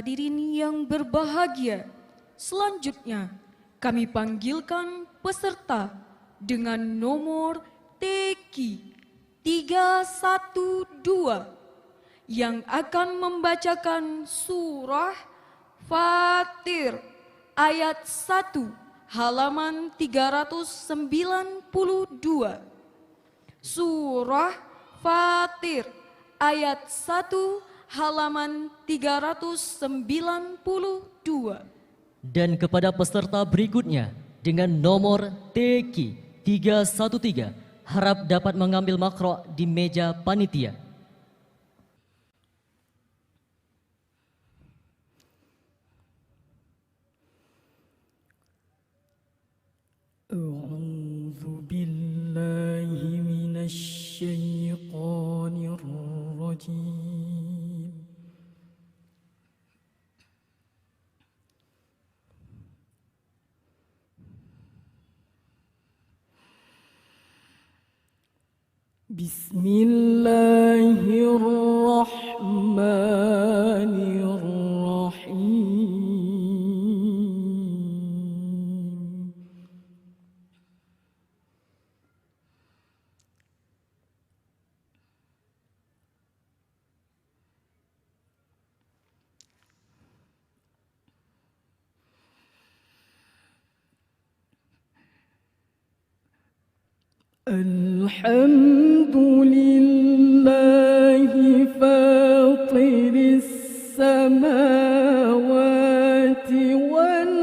hadirin yang berbahagia, selanjutnya kami panggilkan peserta dengan nomor TQ 312 yang akan membacakan surah Fatir ayat 1 halaman 392. Surah Fatir ayat 1 halaman 392. Dan kepada peserta berikutnya dengan nomor TQ 313 harap dapat mengambil makro' di meja panitia. A'udzu billahi minasy syaithanir rajim. Bismillahirrahmanirrahim. Alhamdulillahi fatiris samawati wal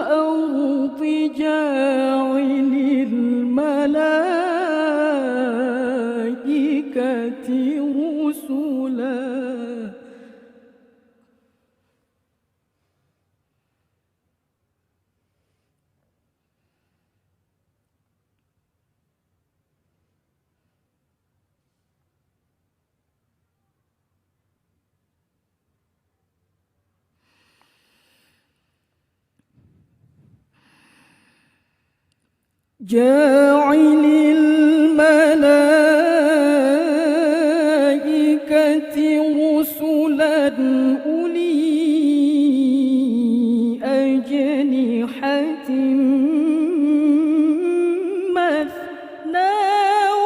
ardi ja'ilil malaikati rusula. Ja'ilil malaikati rusulan uli ajnihatin mathna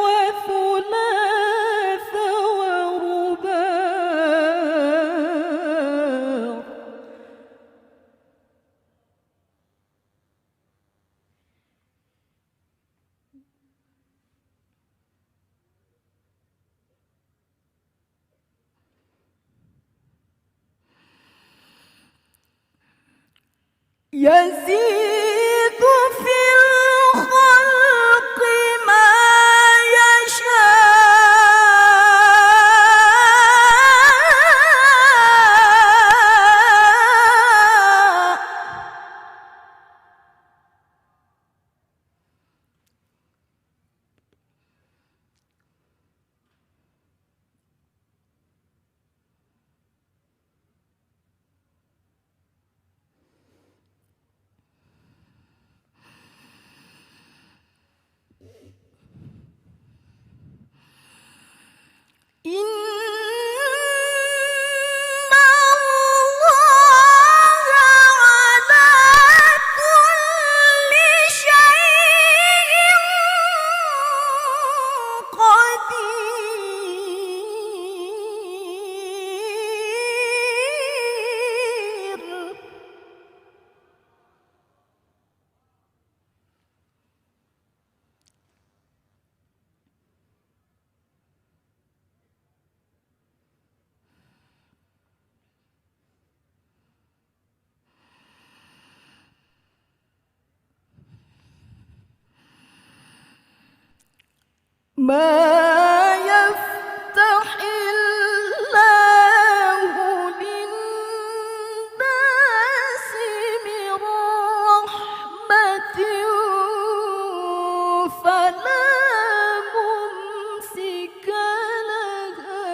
wa thulatha wa ruba'. يزيد في الخلق ما يشاء. ما يفتح الله للناس من رحمة فلا ممسك لها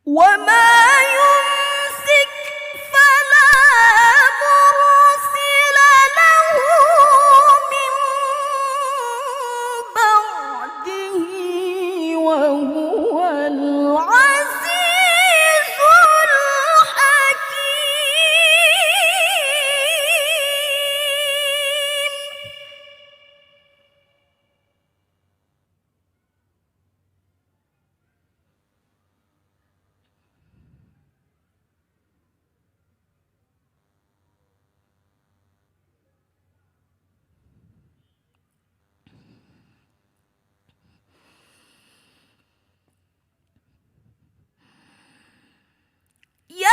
وما يمسك فلا مرسل له من بعده وهو العزيز الحكيم. يا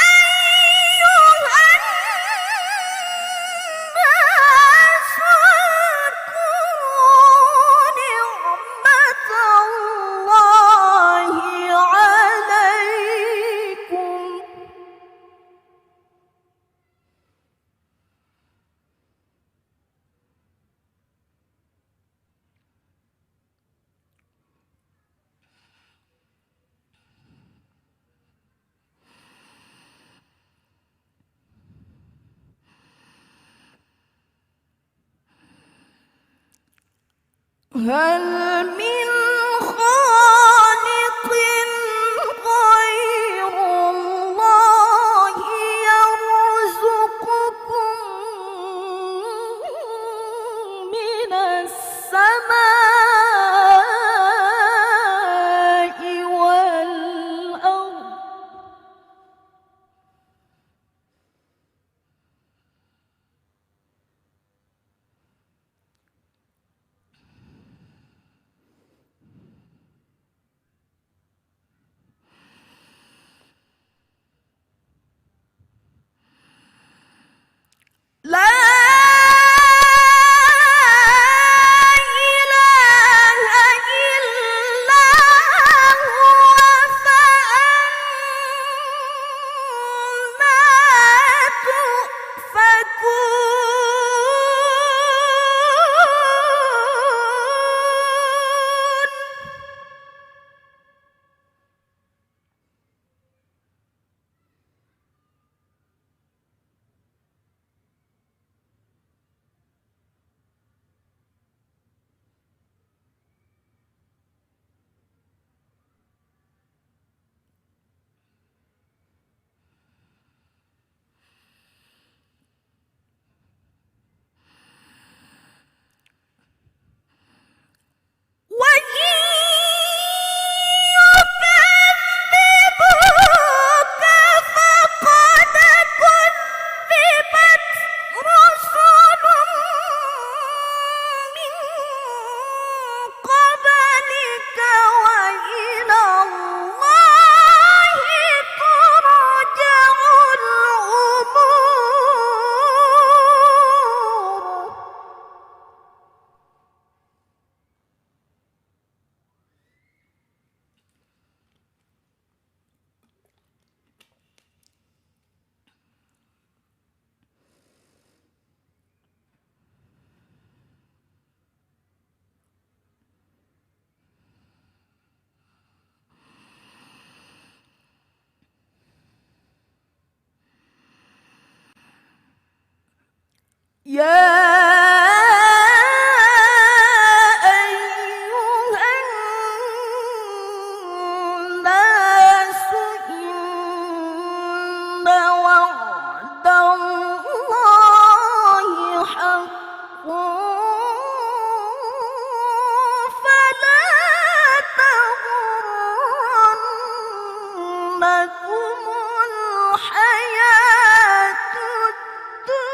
أيها الناس اذكروا نعمة الله عليكم هل من خالق غير الله يرزقكم من السماء والأرض لا إله إلا هو فأنا تؤفكون. وإن يكذبوك فقد كذبت رسل من قبلك وإلى الله ترجع الأمور. يا أيها الناس إن وعد الله حق فلا تغرنكم الحياة الدنيا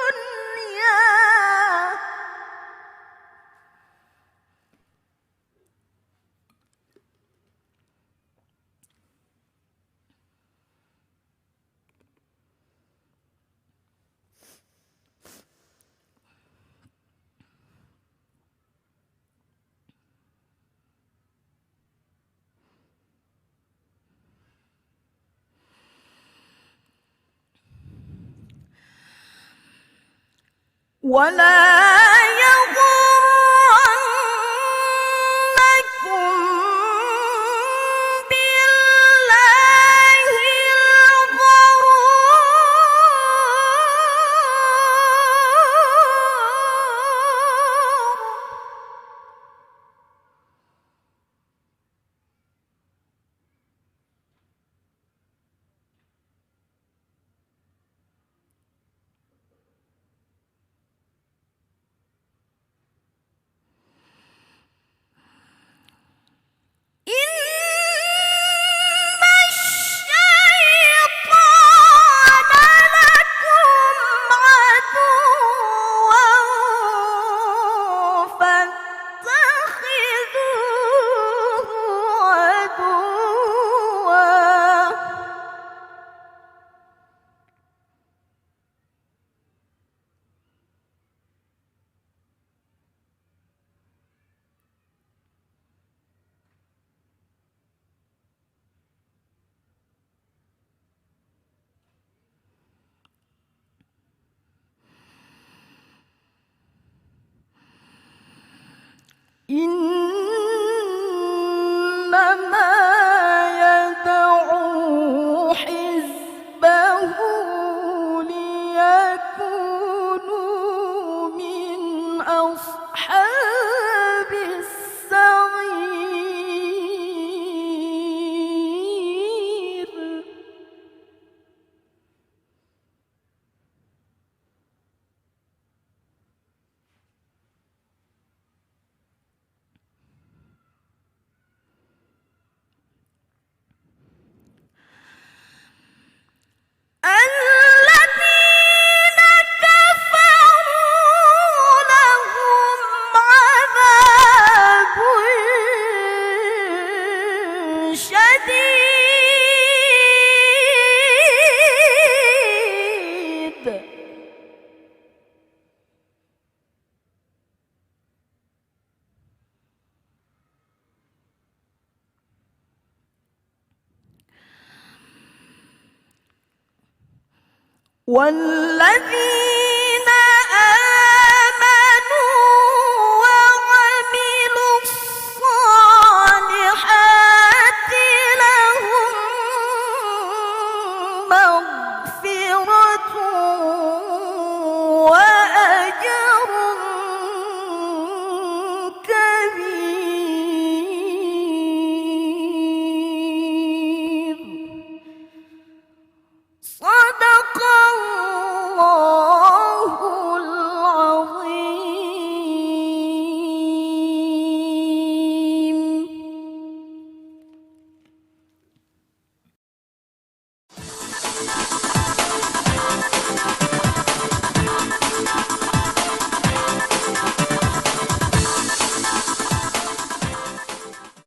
ولا يغرنكم إنما يدعو حزبه ليكونوا من أصحاب السعير. الذين كفروا لهم عذاب شديد والذين